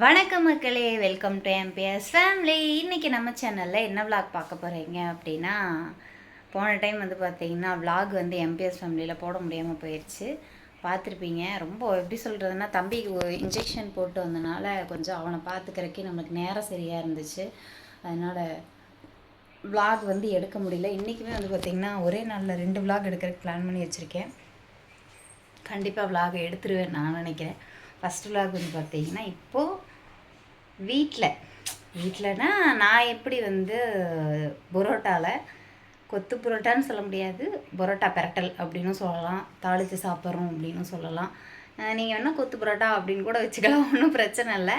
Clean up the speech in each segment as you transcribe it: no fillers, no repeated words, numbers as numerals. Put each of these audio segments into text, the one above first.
வணக்கம் மக்களே, welcome to MBS family. இன்றைக்கி நம்ம சேனலில் என்ன விளாக் பார்க்க போகிறீங்க அப்படின்னா, போன டைம் வந்து பார்த்தீங்கன்னா விளாக் வந்து எம்பிஎஸ் ஃபேமிலியில் போட முடியாமல் போயிடுச்சு. பார்த்துருப்பீங்க. ரொம்ப எப்படி சொல்கிறதுனா, தம்பிக்கு இன்ஜெக்ஷன் போட்டு வந்தனால கொஞ்சம் அவனை பார்த்துக்கிறக்கே நம்மளுக்கு நேரம் சரியாக இருந்துச்சு. அதனால் விளாக் வந்து எடுக்க முடியல. இன்றைக்குமே வந்து பார்த்திங்கன்னா ஒரே நாளில் 2 விளாக் எடுக்கிறதுக்கு பிளான் பண்ணி வச்சுருக்கேன். கண்டிப்பாக விளாக் எடுத்துருவேன் நான் நினைக்கிறேன். ஃபஸ்ட் விளாக் வந்து பார்த்தீங்கன்னா, இப்போது வீட்டிலனா நான் எப்படி வந்து புரோட்டாவில் கொத்து புரோட்டான்னு சொல்ல முடியாது, புரோட்டா பெரட்டல் அப்படின்னு சொல்லலாம், தாளித்து சாப்பிட்றோம் அப்படின்னு சொல்லலாம். நீங்கள் வேணால் கொத்து புரோட்டா அப்படின்னு கூட வச்சுக்கலாம், ஒன்றும் பிரச்சனை இல்லை.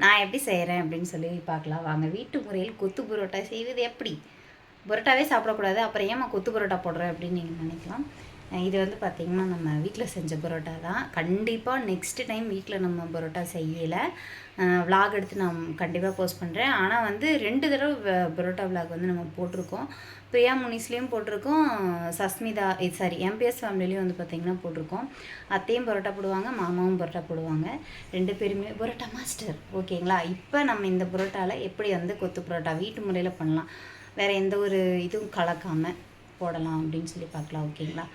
நான் எப்படி செய்கிறேன் அப்படின்னு சொல்லி பார்க்கலாம் வாங்க. வீட்டு முறையில் கொத்து புரோட்டா செய்வது எப்படி? புரோட்டாவே சாப்பிடக்கூடாது, அப்புறம் ஏமா கொத்து புரோட்டா போடுறேன் அப்படின்னு நீங்கள் நினைக்கலாம். இது வந்து பார்த்திங்கன்னா நம்ம வீட்டில் செஞ்ச பரோட்டா தான். கண்டிப்பாக நெக்ஸ்ட் டைம் வீட்டில் நம்ம பரோட்டா செய்யலை, விளாக் எடுத்து நான் கண்டிப்பாக போஸ்ட் பண்ணுறேன். ஆனால் வந்து 2 தடவை பரோட்டா விளாக் வந்து நம்ம போட்டிருக்கோம். பிரியா முனிஸ்லேயும் போட்டிருக்கோம், சஸ்மிதா எம்பிஎஸ் ஃபேமிலிலையும் வந்து பார்த்திங்கன்னா போட்டிருக்கோம். அத்தையும் பரோட்டா போடுவாங்க, மாமாவும் பரோட்டா போடுவாங்க, 2 பேருமே பரோட்டா மாஸ்டர். ஓகேங்களா? இப்போ நம்ம இந்த பரோட்டாவில் எப்படி வந்து கொத்து பரோட்டா வீட்டு முறையில் பண்ணலாம், வேறு எந்த ஒரு இதுவும் கலக்காமல் போடலாம் அப்படின்னு சொல்லி பார்க்கலாம். ஓகேங்களா?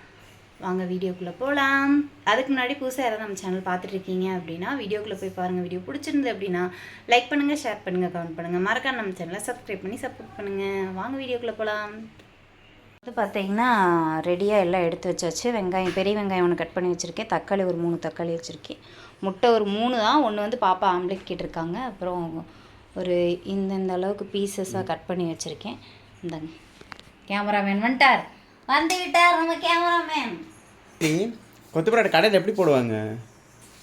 வாங்க வீடியோக்குள்ளே போகலாம். அதுக்கு முன்னாடி புதுசாக யாராவது நம்ம சேனல் பார்த்துட்ருக்கீங்க அப்படின்னா வீடியோக்குள்ளே போய் பாருங்கள். வீடியோ பிடிச்சிருந்து அப்படின்னா லைக் பண்ணுங்கள், ஷேர் பண்ணுங்கள், கமெண்ட் பண்ணுங்கள். மறக்காம நம்ம சேனலை சப்ஸ்கிரைப் பண்ணி சப்போர்ட் பண்ணுங்கள். வாங்க வீடியோக்குள்ளே போகலாம். வந்து பார்த்தீங்கன்னா ரெடியாக எல்லாம் எடுத்து வச்சாச்சு. வெங்காயம், பெரிய வெங்காயம் ஒன்று கட் பண்ணி வச்சுருக்கேன், தக்காளி ஒரு 3 தக்காளி வச்சுருக்கேன், முட்டை ஒரு 3 தான், ஒன்று வந்து பாப்பா ஆம்லேட் கேட்டிருக்காங்க. அப்புறம் ஒரு இந்த அளவுக்கு பீசஸாக கட் பண்ணி வச்சுருக்கேன். இந்தாங்க, கேமராமேன் வந்துட்டார், வந்து விட்டார் நம்ம கேமராமேன். கொத்து பரோட்டா கடையில் எப்படி போடுவாங்க?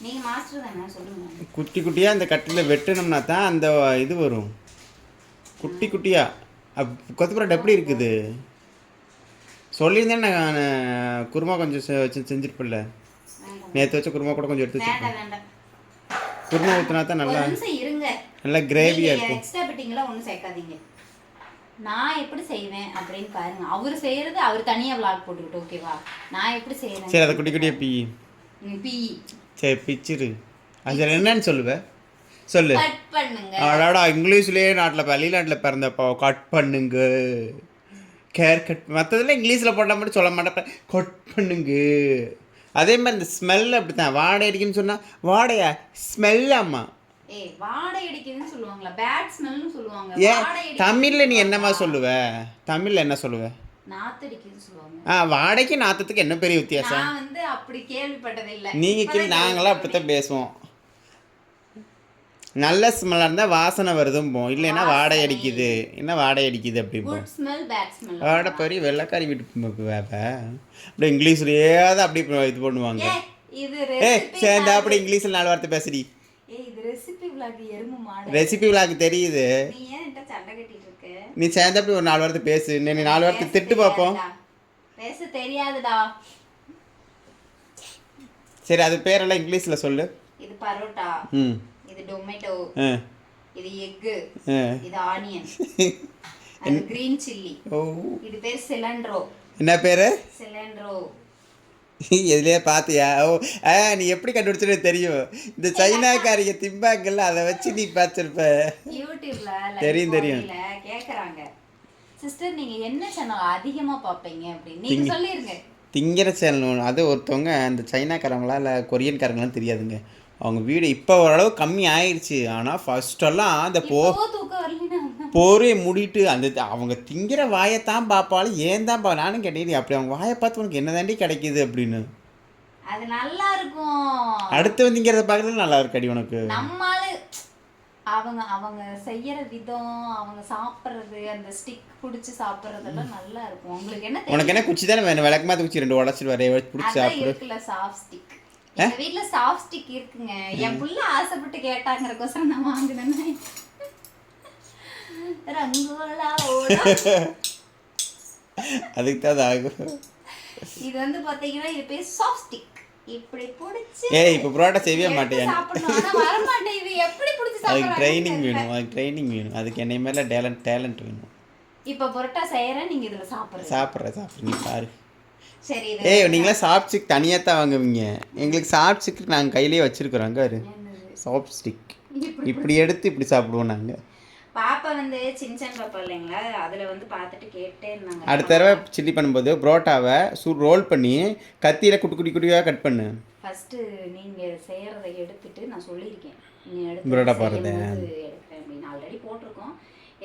நீங்கள் மாஸ்டர் தானே, சொல்லுங்கள். குட்டி குட்டியாக அந்த கட்டில் வெட்டணும்னா தான் அந்த இது வரும், குட்டி குட்டியாக. கொத்து பரோட்டா எப்படி இருக்குது சொல்லியிருந்தேன். நான் குருமா கொஞ்சம் வச்சு செஞ்சுருப்பில்ல, நேற்று வச்ச குருமா கூட கொஞ்சம் எடுத்து வச்சுருப்பேன். குருமா ஊற்றினா தான் நல்லா நல்லா கிரேவியாக இருக்கும். எக்ஸ்ட்ரா பிட்டிங்களா ஒன்றும் சேர்க்காதீங்க. நான் எப்படி செய்வேன் அப்படின்னு பாருங்க. அவர் செய்யறது அவர் தனியாக விளாக் போட்டுக்கிட்டு, ஓகேவா? நான் எப்படி செய்யறேன். சரி, அதை குட்டி குட்டியாக பி சரி பிச்சிரு. அதில் என்னன்னு சொல்லுவேன், சொல்லு. கட் பண்ணுங்க. அடாடா, இங்கிலீஷ்லேயே வெளிநாட்டில் பிறந்தப்போ கட் பண்ணுங்க, கேர் கட். மற்றதெல்லாம் இங்கிலீஷில் போட்டால் மட்டும் சொல்ல மாட்டேன், கட் பண்ணுங்க. அதே மாதிரி இந்த ஸ்மெல் அப்படி தான், வாடை அடிக்குன்னு சொன்னால் வாடையா ஸ்மெல்லாம்மா. வாடை அடிக்குதுன்னு சொல்லுவாங்களா, பேட் ஸ்மெல்னு சொல்லுவாங்க. ஏன் தமிழில் நீ என்னம்மா சொல்லுவ? தமிழில் என்ன சொல்லுவ? நாத்தடிக்குதுன்னு சொல்லுவாங்க. வாடைக்கு நாத்தத்துக்கு என்ன பெரிய வித்தியாசம்? நான் வந்து அப்படி கேள்விப்பட்டதில்லை. நீங்கள் நாங்களாம் அப்படித்தான் பேசுவோம். நல்ல ஸ்மெல்லாக இருந்தால் வாசனை வருதும்போம், இல்லைன்னா வாடை அடிக்குது, என்ன வாடை அடிக்குது அப்படிம்போம். வாடை பெரிய வெள்ளைக்காரி வீட்டு வேப்ப அப்படி இங்கிலீஷ்லேயே தான் அப்படி இது பண்ணுவாங்க. சேர்ந்தா அப்படி இங்கிலீஷில் 4 வார்த்தை பேசுடி. ரெசிபி விளாக் தெரியுது, நீ சேர்ந்த அப்படி ஒரு 4 வார்த்தை பேசு. நீ 4 வார்த்தை திட்டு பார்ப்போம். பேச தெரியாதுடா. சரி, அது பேரெல்லாம் இங்கிலீஷில் சொல்லு. இது பரோட்டா, இது டொமேட்டோ, இது எக், இது ஆனியன், அது கிரீன் சில்லி. இது பேர் சிலண்ட்ரோ. என்ன பேரு? சிலண்ட்ரோ. எதுலையே பார்த்தியா? நீ எப்படி கண்டுபிடிச்சது தெரியும், இந்த சைனாக்காரிங்க திம்பாங்கல்ல, அதை வச்சு நீ பார்த்துருப்ப. யூடியூப்ல தெரியும் தெரியும் கேட்குறாங்க, சிஸ்டர் நீங்கள் என்ன சேனல் அதிகமாக பார்ப்பீங்க அப்படின்னு நீங்கள் சொல்லிடுங்க. திங்கிற சேனல் அது ஒருத்தவங்க, அந்த சைனாக்காரங்களா இல்லை கொரியன்காரங்களாம் தெரியாதுங்க, அவங்க வீடு இப்போ ஓரளவு கம்மி ஆயிடுச்சு. ஆனால் ஃபஸ்ட்டெல்லாம் அந்த போரே மூடிட்டு அந்த அவங்க திங்கிற வாயைத்தான் பார்ப்பாலும். ஏன் தான் நானும் கேட்டேன், அப்படி அவங்க வாயை பார்த்து உனக்கு என்ன தாண்டி கிடைக்கிது அப்படின்னு. அது நல்லா இருக்கும். அடுத்து திங்கிறத பார்க்கறது நல்லா இருக்கு அடி உனக்கு. நம்மால அவங்க அவங்க செய்யற விதம், அவங்க சாப்பிட்றது, அந்த ஸ்டிக் பிடிச்சி சாப்பிட்றதெல்லாம் நல்லா இருக்கும். உங்களுக்கு என்ன, உனக்கு என்ன குச்சி தானே வேணும்? விளக்கமா குச்சி 2 உடச்சிட்டு வர பிடிச்சி சாப்பிடு. இருக்குல்ல சாஃப்ட் ஸ்டிக், எங்க வீட்ல சாஃப்ட் ஸ்டிக் இருக்குங்க. என் புள்ள ஆசைப்பட்டு கேட்டாங்கறதுக்கோசரம் நான் வாங்கினேன். ரங்கோலா ஓடா அதுக்கு தான் ஆகும். இது வந்து பாத்தீங்கன்னா இது பேர் சாஃப்ட் ஸ்டிக். இப்படி பிடிச்சி இப்போ புரோட்டா செய்யவே மாட்டேன், வர மாட்டேன். இது எப்படி பிடிச்சி சாப்பிடுறது? அதுக்கு ட்ரைனிங் வேணும், அதுக்கு ட்ரைனிங் வேணும், அதுக்கு என்னை மேல டேலண்ட் வேணும். இப்போ புரோட்டா செய்யறேன், நீங்க இதுல சாப்பிட்ற நீ பாரு. சரி, நீங்களாம் சாஃப்ட் ஸ்டிக் தனியாக தான் வாங்குவீங்க, எங்களுக்கு சாஃப்ட் ஸ்டிக் நாங்கள் கையிலேயே வச்சிருக்கிறோம். அங்கே சாப்ஸ்டிக் இப்படி எடுத்து இப்படி சாப்பிடுவோம் நாங்கள். பாப்பா வந்து சின்சான் பாப்பா இல்லைங்களா, அதில் வந்து பார்த்துட்டு கேட்டே இருந்தாங்க. அடுத்த தடவை சில்லி பண்ணும்போது புரோட்டாவை ரோல் பண்ணி கத்தியில் குட்டி குட்டி குட்டியாக கட் பண்ணு. ஃபஸ்ட்டு நீங்கள் செய்கிறத எடுத்துட்டு நான் சொல்லியிருக்கேன், நீங்கள் எடுத்து புரோட்டா போடுறது எடுக்கிறேன் அப்படின்னு. ஆல்ரெடி போட்டிருக்கோம்,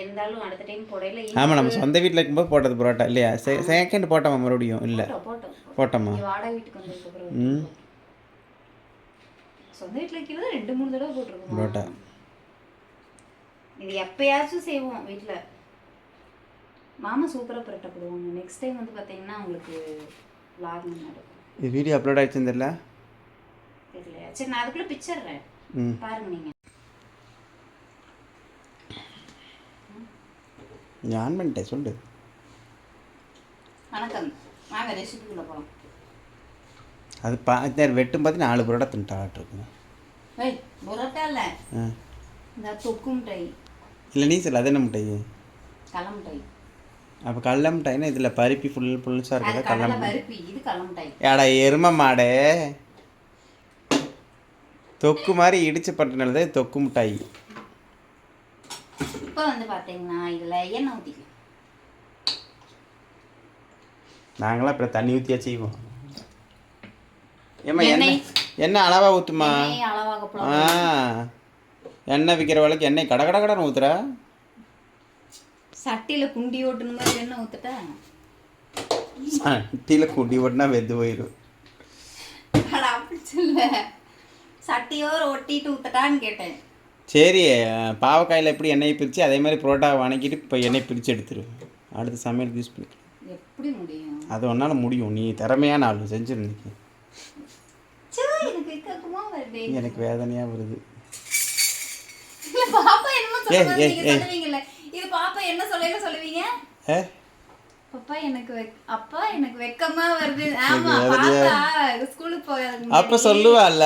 இருந்தாலும் அடுத்த டைம் போடையில. ஆமாம், நம்ம சொந்த வீட்டில் இருக்கும்போது போட்டது புரோட்டா இல்லையா? செகண்ட் போட்டோமா மறுபடியும்? இல்லை போட்டோமா? வாடகை வீட்டுக்கு வந்ததுக்கப்புறம் சொந்த வீட்டில் வைக்கிறது 2-3 தடவை போட்டிருக்கோம் புரோட்டா. இது எப்பயாச்சும் செய்வோம் வீட்டில். மாமா சூப்பராக புரோட்டா போடுவாங்க. நெக்ஸ்ட் டைம் வந்து பார்த்தீங்கன்னா உங்களுக்கு vlog நடக்கும். இது வீடியோ அப்லோட் ஆகிடுச்சுன்னு தெரியல. சரி, நான் அதுக்குள்ளே பிக்சர்றேன் பாருங்க. நீங்கள் ஆன் பண்ணிட்டேன் சொல்லு. வணக்கம், வாங்க ரெசிபிக்குள்ளே போகலாம். அது வெட்டும் பார்த்து 4 புரோட்டா தின்ட்டாட்ருக்குங்க. ஏய் புரோட்டா இல்லை, இந்த தொக்கு மிட்டை. இல்லை நீ சொல்ல, அது என்ன மிட்டை? கடலை மிட்டை. அப்போ கடலை மிட்டாய்னா இதில் பருப்பி புதுசாக இருக்கிறத கடலை பருப்பி, இது கடலை மிட்டாய். ஏடா எருமை மாடே, தொக்கு மாதிரி இடிச்சு பட்டினது தொக்கு மிட்டாய். இப்போ வந்து பார்த்தீங்கன்னா இதில் எண்ணெய் ஊற்றிக்கலாம். நாங்களாம் அப்புறம் தண்ணி ஊற்றியா செய்வோம். ஏம்மா எண்ணெய் அளவாக ஊற்றுமா? எண்ணெய் விற்கிற வேலைக்கு எண்ணெய் கடை கடைன்னு ஊற்றுற. சட்டியில் குண்டி ஓட்டுன மாதிரி எண்ணெய் ஊற்றுட்டா? சட்டியில் குண்டி ஓட்டினா வெந்து போயிடும். அப்படி சொல்ல, சட்டியோடு ஒட்டிட்டு ஊற்றட்டான்னு கேட்டேன். சரி, பாவக்காயில் எப்படி எண்ணெயை பிரித்து அதே மாதிரி புரோட்டாவை வணக்கிட்டு இப்போ எண்ணெய் பிரித்து எடுத்துரு. அடுத்த சமையலுக்கு யூஸ் பண்ணிக்கலாம். எப்படி முடியும்? அது ஒன்றால் முடியும். நீ திறமையான ஆள், செஞ்சுருந்தீங்க. எனக்கு வேதனையாக வருது. பாப்பா என்னமோ சொல்லுவீங்கல்ல, இது பாப்பா என்ன சொல்லுவீங்க? அப்பா எனக்கு வெக்கமா வருது. ஆமா, பாப்பா ஸ்கூலுக்கு போறதுக்கு அப்ப சொல்லுவாள்ல,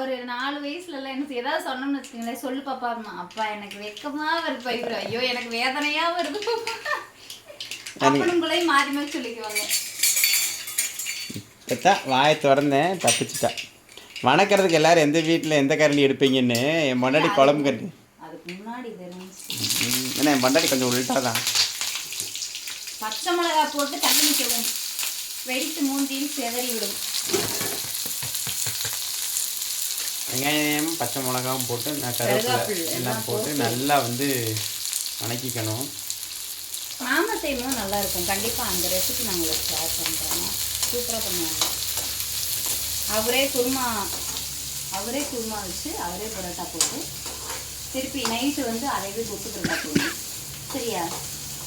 ஒரு 4 வயசுல எல்லாம் என்ன ஏதாவது சொன்னோம்னு வச்சுக்கீங்களேன், சொல்லு பாப்பா. அப்பா எனக்கு வெக்கமா வருது பைபிள். ஐயோ எனக்கு வேதனையா வருது. அப்பனுங்களையும் மாறி மாறி சொல்லிக்குவாங்க. இப்பதான் வாயை திறந்தேன், தப்பிச்சுட்டா. வணக்கிறதுக்கு எல்லாரும் எந்த வீட்டில் எந்த கரண்டி எடுப்பீங்கன்னு என் பொண்டாடி குழம்பு கரண்டி. அதுக்கு முன்னாடி ஏன்னா என் பொண்டாடி கொஞ்சம் உள்டாதான். பச்சை மிளகாய் போட்டு தண்ணி நிற்கவும், வெடித்து மூஞ்சியும் செதறி விடும். வெங்காயம் பச்சை மிளகாவும் போட்டு கருவேப்பிலை எல்லாம் போட்டு நல்லா வந்து வணக்கிக்கணும். மாமா செய்யும்போது நல்லா இருக்கும். கண்டிப்பாக அந்த ரெசிபி நாங்கள் ஷேர் பண்ணுறோம். சூப்பராக பண்ணுவாங்க. அவரே குருமா வச்சு அவரே பரோட்டா போட்டு திருப்பி நைட்டு வந்து அதைவே கொத்து பரோட்டா போடணும். சரியா?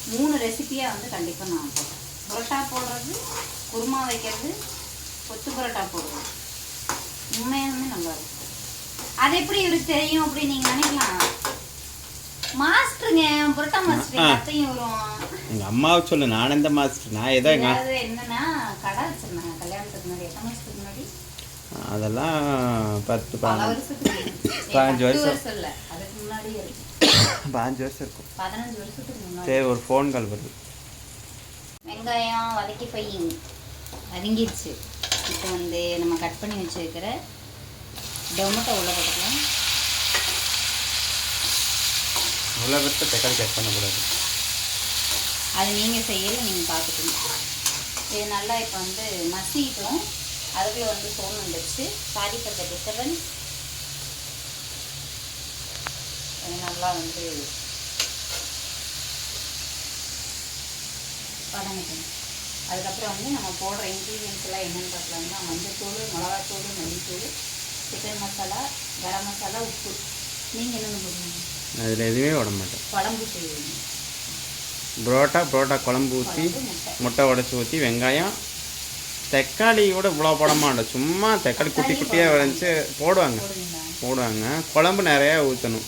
3 ரெசிபியாக வந்து கண்டிப்பாக நான் போடுறேன். பரோட்டா போடுறது, குருமா வைக்கிறது, கொத்து பரோட்டா போடுறது. உண்மையாலுமே நல்லாயிருக்கும். அது எப்படி இவருக்கு தெரியும் அப்படின்னு நீங்கள் நினைக்கலாம். மாஸ்டருங்க, பரோட்டா மாஸ்டர் அத்தையும் வரும். எங்கள் அம்மாவை சொல்லு, நான் எந்த மாஸ்டர்? நான் ஏதோ என்னன்னா கடை வச்சிருந்தாங்க கல்யாணத்துக்கு முன்னாடி. எத்தனை வருஷத்துக்கு முன்னாடி? அதெல்லாம் 10-15 வருஷம் இல்லை, அதுக்கு முன்னாடி 5 வருஷம் இருக்கும். 15 வருஷத்துக்கு முன்னாடி. சரி, ஒரு ஃபோன் கால் வருது. வெங்காயம் வதக்கி வதங்கிடுச்சு. இப்போ வந்து நம்ம கட் பண்ணி வச்சுருக்கிற டொமேட்டோ உள்ள போட்டுக்கலாம். உள்ள விட்டு தக்காளி கட் பண்ணக்கூடாது. அது நீங்கள் செய்யலை, நீங்கள் பார்த்துக்கணும். இது நல்லா இப்போ வந்து மசிக்கிட்டோம். அதுக்குள்ளே வந்து சோறு வந்துடுச்சு. Sorry for the disturbance. நல்லா வந்து வதங்கிட்டோம். அதுக்கப்புறம் வந்து நம்ம போடுற இன்க்ரீடியன்ஸ் எல்லாம் என்னென்னு பார்க்கலாம்னா, மஞ்சள்தூள், மிளகாத்தூள், மல்லித்தூள், சிக்கன் மசாலா, கரம் மசாலா, உப்பு. நீங்கள் என்னென்ன போடுவீங்க? அதில் எதுவுமே விட மாட்டேன். குழம்பு செய்வீங்க. புரோட்டா குழம்பு ஊற்றி முட்டை உடச்சி ஊற்றி வெங்காயம் தக்காளி கூட இவ்வளோ போட மாட்டோம். சும்மா தக்காளி குட்டி குட்டியாக விளைஞ்சி போடுவாங்க. குழம்பு நிறையா ஊற்றணும்.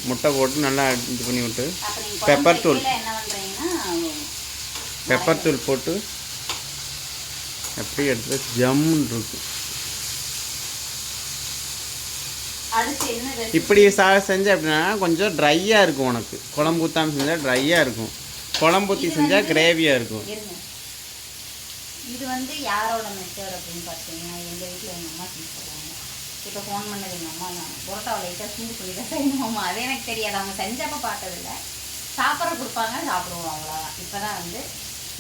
முட்டை போட்டு நல்லா இது பண்ணி விட்டு பெப்பர் தூள் போட்டு எப்படி எடுத்து ஜம்முன்னு இருக்கும். இப்படி செஞ்ச அப்படின்னா கொஞ்சம் ட்ரையாக இருக்கும். உனக்கு குழம்பு ஊற்றாமல் செஞ்சால் ட்ரையாக இருக்கும். குழம்பு ஊற்றி செஞ்சால் கிரேவியாக இருக்கும். இது வந்து யாரோட மெத்தட் அப்படின்னு பார்த்தீங்கன்னா, எங்கள் வீட்டில் எங்கள் அம்மா செஞ்சு தருவாங்க. இப்போ ஃபோன் பண்ணது எங்கள் அம்மா தான், புரோட்டாவை லைட்டாக சூடு பண்ணி தான் செய்யணுமாம்மா. அது எனக்கு தெரியாது, அவங்க செஞ்சப்போ பார்த்ததில்ல. சாப்பிட்ற கொடுப்பாங்க, சாப்பிடுவோம், அவ்வளோதான். இப்போ தான் வந்து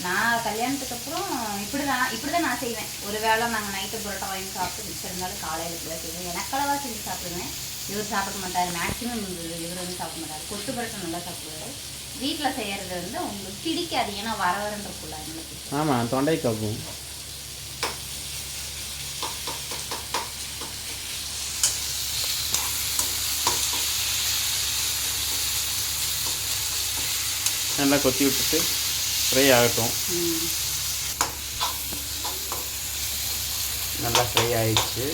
நான் கல்யாணத்துக்கு அப்புறம் இப்படி தான் நான் செய்வேன். ஒரு வேளை நாங்கள் நைட்டு புரோட்டா வாங்கி சாப்பிட்டு மிச்சம் இருந்தாலும் காலையில் இப்படி தான் செய்வேன். எனக்களவாக செஞ்சு சாப்பிடுவேன். இவர் சாப்பிட மாட்டார், மேக்ஸிமம் இவர் வந்து சாப்பிட மாட்டார். கொத்து புரோட்டா நல்லா சாப்பிடுவார். வீட்டில் செய்கிறது வந்து உங்களுக்கு பிடிக்காது, ஏன்னா வர வரன்றக்குள்ள எங்களுக்கு. ஆமாம், தொண்டை கவ்வும். நல்லா கொத்தி விட்டுட்டு ஃப்ரை ஆகட்டும். நல்லா ஃப்ரை ஆயிடுச்சு.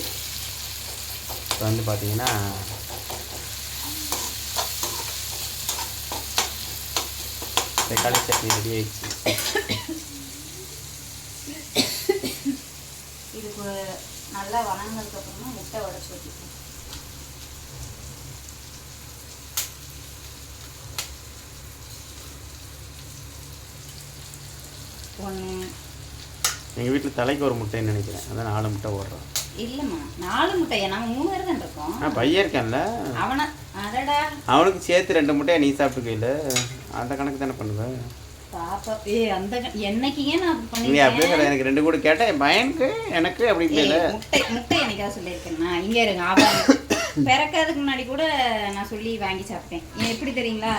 இப்போ வந்து பார்த்தீங்கன்னா தக்காளி சட்னி ரெடி ஆயிடுச்சு. இதுக்கு நல்லா வணங்கினதுக்கப்புறமா முட்டை உடச்சி ஊற்றிக்கலாம். எங்கள் வீட்டில் தலைக்கு ஒரு முட்டைன்னு நினைக்கிறேன், அதான் 4 முட்டை ஓடுறோம். இல்லைம்மா, 4 முட்டை, நாங்கள் 3 பேர் தான் இருக்கோம். பையன் இருக்கான்ல, அவனை அதடா அவனுக்கு சேர்த்து 2 முட்டையை நீ சாப்பிட்டுக்கல, அந்த கணக்கு தானே பண்ணுவேன். பாப்பா அந்த என்னைக்குங்க நான் நீ அப்படியே சொல்ல, எனக்கு 2 கூட கேட்டேன், என் பையனுக்கு எனக்கு அப்படி இல்லை. முட்டை என்னைக்காவது சொல்லியிருக்கேன்னா இங்கே இருங்க. அவன் பிறக்காதுக்கு முன்னாடி கூட நான் சொல்லி வாங்கி சாப்பிட்டேன். எப்படி தெரியுங்களா,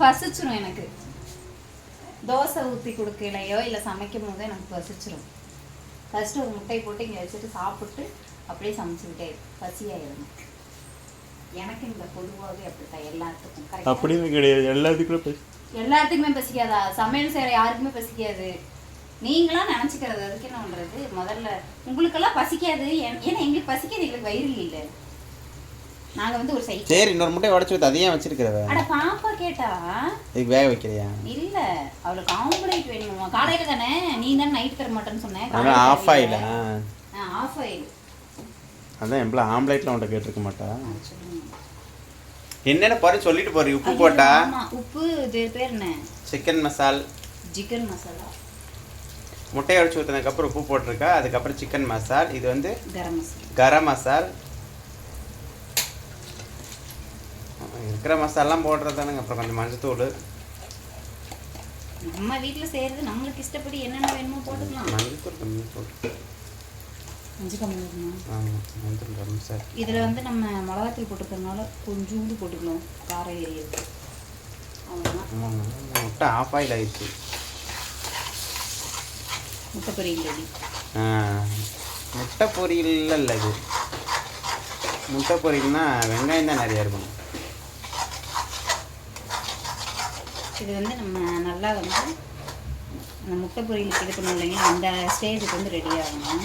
பசிச்சிரும் எனக்கு. தோசை ஊற்றி கொடுக்கலையோ இல்லை சமைக்கும் போதோ எனக்கு பசிச்சிரும். ஃபஸ்ட்டு ஒரு முட்டை போட்டு இங்கே வச்சுட்டு சாப்பிட்டு அப்படியே சமைச்சுக்கிட்டே பசியாயிடும் எனக்கு. இந்த பொதுவாகவே அப்படித்தான் எல்லாத்துக்கும். அப்படின்னு கிடையாது, எல்லாத்துக்குமே பசிக்காதா? சமையல் செய்கிற யாருக்குமே பசிக்காது. நீங்களாம் நினச்சிக்கிறது, அதுக்கு என்ன பண்ணுறது? முதல்ல உங்களுக்கெல்லாம் பசிக்காது, ஏன்னா எங்களுக்கு பசிக்காது, எங்களுக்கு வயிறு இல்லை. நாங்கள் வந்து ஒரு சைட். சரி, இன்னொரு முட்டை உடச்சி ஊற்று, அதையும் வச்சிருக்கிறவ. அட பாப்பா கேட்டா இதுக்கு வேக வைக்கிறியா? இல்லை, அவளுக்கு ஆம்லேட் வேணுமா? காலையில் தானே, நீ தானே நைட் தர மாட்டேன்னு சொன்னேன். Half boil. Half boil. அதான் எம்பளை ஆம்லேட்லாம் உன்ட்ட கேட்டிருக்க மாட்டா. என்னென்ன பாரு சொல்லிட்டு போறீ. உப்பு போட்டா? உப்பு. இது பேர் என்ன? சிக்கன் மசால். சிக்கன் மசாலா. முட்டையை உடச்சி ஊற்றினதுக்கப்புறம் உப்பு போட்டிருக்கா. அதுக்கப்புறம் சிக்கன் மசால். இது வந்து கரம் மசால். இருக்கிற மசாலாம் போடுறதானுங்க. அப்புறம் கொஞ்சம் மஞ்சத்தூள். நம்ம வீட்டில் செய்கிறது நம்மளுக்கு இஷ்டப்படி என்னென்ன வேணுமோ போட்டுக்கலாம். மஞ்சத்தூள் கம்மி போட்டு. ஆமாம், மஞ்சள் கம்மி சார். இதில் வந்து நம்ம மிளகாத்தூள் போட்டுக்கிறதுனால கொஞ்சோண்டு போட்டுக்கலாம், காரம் ஏறியது. அவ்வளோதான். முட்டை ஆஃப் ஆயில் ஆயிடுச்சு. முட்டை பொரியல் ரெடி. முட்டை பொரியல் இல்லை, இது முட்டை பொரியல்னா வெங்காயம் தான் நிறையா இருக்கணும். இது வந்து நம்ம நல்லா வந்து அந்த முட்டை பொரியலுக்கு இது பண்ணோம் இல்லைங்களா, அந்த ஸ்டேஜுக்கு வந்து ரெடி ஆகணும்.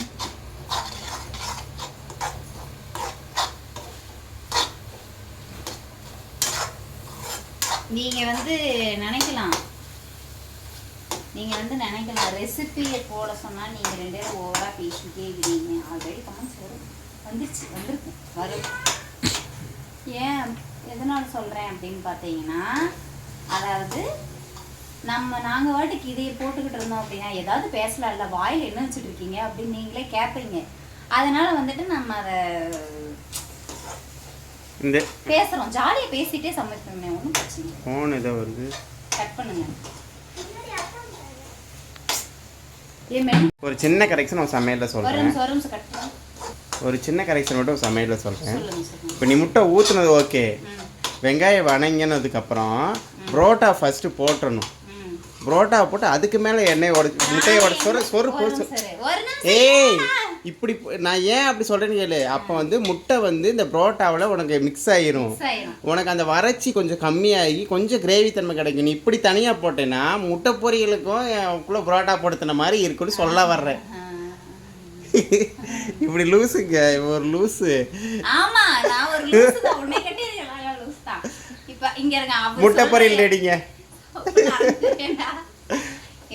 நீங்கள் வந்து நினைக்கலாம் ரெசிபியை போட சொன்னால் நீங்கள் 2 பேரும் ஓவராக பேசிக்கிட்டே இருக்கிறீங்க. ஆல்ரெடி கமெண்ட்ஸ் வந்திருக்கும் வரும். ஏன் எதனால் சொல்கிறேன் அப்படின்னு பார்த்தீங்கன்னா, அதாவது நாங்கள் வாட்டுக்கு இதை போட்டுக்கிட்டு இருந்தோம் அப்படின்னா ஏதாவது பேசலாம் இல்லை, வாயில் என்ன வச்சுட்டு இருக்கீங்க அப்படின்னு நீங்களே கேட்பீங்க. அதனால வந்துட்டு நம்ம அதை பேசுகிறோம், ஜாலியாக பேசிகிட்டே சமைப்போமே, ஒன்றும் பிரச்சனை இல்லை. ஃபோன் ஏதோ வருது, கட் பண்ணுங்க. ஒரு சின்ன கரெக்ஷன் ஒரு சமையலில் சொல்கிறேன். ஒரு சின்ன கரெக்ஷன் மட்டும் சமையலில் சொல்கிறேன். இப்போ நீ முட்டை ஊற்றுனது ஓகே, வெங்காயம் வணங்கினதுக்கப்புறம் புரோட்டா ஃபஸ்ட்டு போட்டுடணும். புரோட்டாவை போட்டு அதுக்கு மேலே எண்ணெய் உடச்சி முட்டையை உடச்சி சொரு. ஏய், இப்படி நான் ஏன் அப்படி சொல்கிறேன்னு கேளு. அப்போ வந்து முட்டை வந்து இந்த புரோட்டாவில் உனக்கு மிக்ஸ் ஆகிரும். உனக்கு அந்த வறட்சி கொஞ்சம் கம்மியாகி கொஞ்சம் கிரேவி தன்மை கிடைக்கும். நீ இப்படி தனியாக போட்டேன்னா முட்டை பொரியலுக்கும் புரோட்டா போடுத்தின மாதிரி இருக்குன்னு சொல்ல வர்றேன். இப்படி லூசுங்க, ஒரு லூசு. முட்டை பொரியல் ரெடிங்க.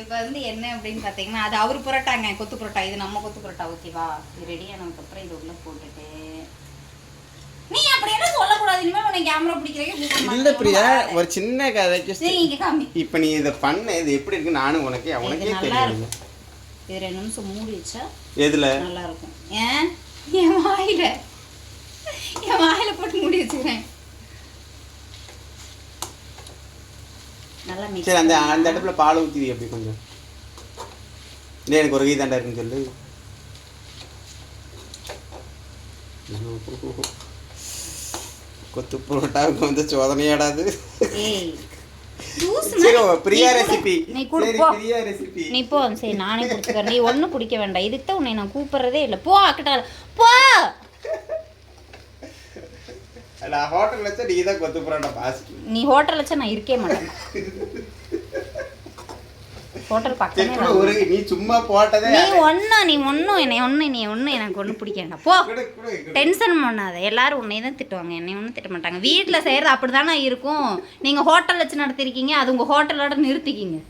இப்போ வந்து என்ன அப்படின்னு பார்த்தீங்கன்னா, அது அவர் புரோட்டாங்க, கொத்து புரோட்டா. இது நம்ம கொத்து புரோட்டா, ஓகேவா? இது ரெடி ஆனதுக்கப்புறம் இது உள்ள போட்டுட்டு நீ அப்படி என்ன சொல்லக்கூடாது. இனிமேல் உனக்கு கேமரா பிடிக்கிறீங்க இல்லை பிரியா, ஒரு சின்ன கதைக்கு காமி. இப்போ நீ இதை பண்ண, இது எப்படி இருக்கு நானும் உனக்கே நல்லா இருக்கும். இது 2 நிமிஷம் மூடி வச்சா எதுல நல்லா இருக்கும். ஏன் என் வாயில போட்டு மூடி வச்சுக்கிறேன். நல்லா மிக்ஸ். சரி, அந்த இடத்துல பால் ஊற்றி அப்படி கொஞ்சம். இல்லை, எனக்கு ஒரு கை தாண்டா இருக்குன்னு சொல்லு. கொத்து புரோட்டாவுக்கு வந்து சோதனையாடாது. பிரியா ரெசிபி. நீ போ. சரி, நானே குடிச்சுக்கிறேன். நீ ஒன்றும் குடிக்க வேண்டாம். இதுக்கு தான் உன்னை நான் கூப்பிட்றதே இல்லை. போ அக்கட்டால போ. நான் ஹோட்டல் வச்சா நீ தான் கொத்து புரோட்டா பாசிட்டிவ். நீ ஹோட்டல் வச்சா நான் இருக்கே மாட்டேன். ஹோட்டல் பக்கமே ஒரு நீ சும்மா போட்டதே. நீ ஒன்றும் எனக்கு ஒன்றும் பிடிக்க வேண்டாம். போ. டென்ஷன் பண்ணாத. எல்லாரும் உன்னை தான் திட்டுவாங்க, என்னை ஒன்றும் திட்ட மாட்டாங்க. வீட்டில் செய்கிறது அப்படி தானே இருக்கும். நீங்கள் ஹோட்டல் வச்சு நடத்திருக்கீங்க, அது உங்கள் ஹோட்டலோட நிறுத்திக்கிங்க.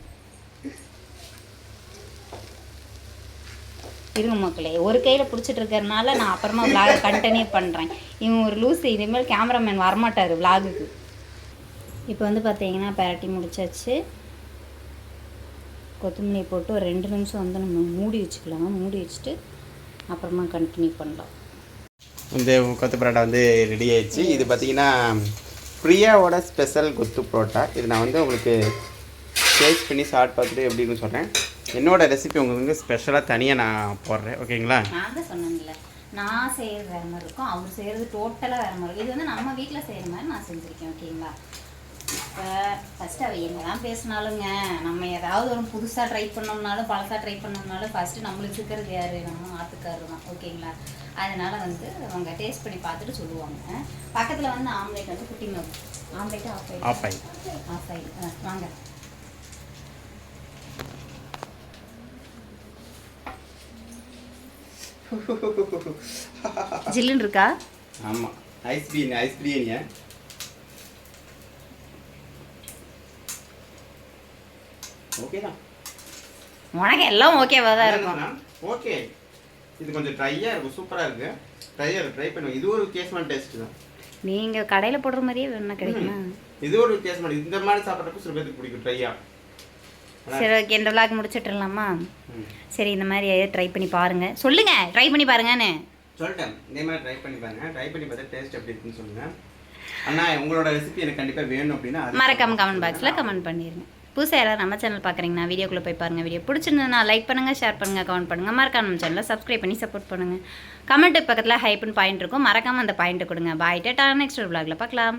இருங்க மக்களே, ஒரு கையில் பிடிச்சிட்டு இருக்கிறதுனால நான் அப்புறமா விளாக கண்டினியூ பண்ணுறேன். இவன் ஒரு லூஸு. இனிமேல் கேமராமேன் வரமாட்டார் விளாகுக்கு. இப்போ வந்து பார்த்தீங்கன்னா பரட்டி முடிச்சாச்சு. கொத்தமல்லி போட்டு ஒரு 2 நிமிஷம் வந்து நம்ம மூடி வச்சுக்கலாம். மூடி வச்சுட்டு அப்புறமா கண்டினியூ பண்ணலாம். இந்த கொத்து பரோட்டா வந்து ரெடி ஆயிடுச்சு. இது பார்த்தீங்கன்னா பிரியாவோட ஸ்பெஷல் கொத்து பரோட்டா. இது நான் வந்து உங்களுக்கு டேஸ்ட் பண்ணி சாப்பிட்டு பார்த்துட்டு எப்படின்னு சொல்கிறேன். என்னோட ரெசிபி உங்களுக்கு ஸ்பெஷலாக தனியாக நான் போடுறேன். ஓகேங்களா? நான் தான் சொன்னேன்ல, நான் செய்கிறது வேறு மாதிரி இருக்கும், அவர் செய்கிறது டோட்டலாக வேறு மாதிரி இருக்கும். இது வந்து நம்ம வீட்டில் செய்கிற மாதிரி நான் செஞ்சுருக்கேன். ஓகேங்களா? இப்போ ஃபஸ்ட்டு அவள் என்ன தான் பேசினாலுங்க, நம்ம ஏதாவது ஒரு புதுசாக ட்ரை பண்ணோம்னாலும் பழசாக ட்ரை பண்ணோம்னாலும் ஃபஸ்ட்டு நம்மளுக்கு இருக்கிறது யார்? நம்ம ஆத்துக்காரு தான். ஓகேங்களா? அதனால் வந்து அவங்க டேஸ்ட் பண்ணி பார்த்துட்டு சொல்லுவாங்க. பக்கத்தில் வந்து ஆம்லேட் வந்து குட்டி மேம் ஆம்லேட்டு ஆஃப் ஆயிடு. வாங்க. ஜில்லுன்னு இருக்கா? ஆமாம், ஐஸ் பிரியாணியா? ஓகே தான். உனக்கு எல்லாம் ஓகேவா தான் இருக்கும். ஓகே, இது கொஞ்சம் ட்ரையாக இருக்கும். சூப்பராக இருக்குது. ட்ரை பண்ணுவோம். இது ஒரு வித்தியாசமான டேஸ்ட் தான். நீங்கள் கடையில் போடுற மாதிரியே வேணும்னா கிடைக்குமா? இது ஒரு வித்தியாசமான, இந்த மாதிரி சாப்பிட்றப்ப சில பேருக்கு பிடிக்கும் ட்ரையாக. சரி, ஓகே. இந்த விளாக் முடிச்சிட்டுலாமா? சரி, இந்த மாதிரி ட்ரை பண்ணி பாருங்கள். சொல்லுங்கள், ட்ரை பண்ணி பாருங்கன்னு சொல்லிட்டேன். இதே மாதிரி ட்ரை பண்ணி பாருங்கள். ட்ரை பண்ணி பார்த்தா டேஸ்ட் எப்படி இருக்குன்னு சொல்லுங்கள். அண்ணா, உங்களோட ரெசிபி எனக்கு கண்டிப்பாக வேணும் அப்படின்னா மறக்காம கமெண்ட் பாக்ஸில் கமெண்ட் பண்ணிடுங்க. புதுசாக யாராவது நம்ம சேனல் பார்க்குறீங்கன்னா வீடியோக்குள்ளே போய் பாருங்கள். வீடியோ பிடிச்சிருந்ததுன்னா லைக் பண்ணுங்கள், ஷேர் பண்ணுங்கள், கமெண்ட் பண்ணுங்கள். மறக்காம நம்ம சேனலை சப்ஸ்கிரைப் பண்ணி சப்போர்ட் பண்ணுங்கள். கமெண்ட்டு பக்கத்தில் ஹைப்புன்னு பாயிண்ட் இருக்கும், மறக்காமல் அந்த பாயிண்ட்டை கொடுங்க. பாய், டாடா. நெக்ஸ்ட் ஒரு விளாகில் பார்க்கலாம்.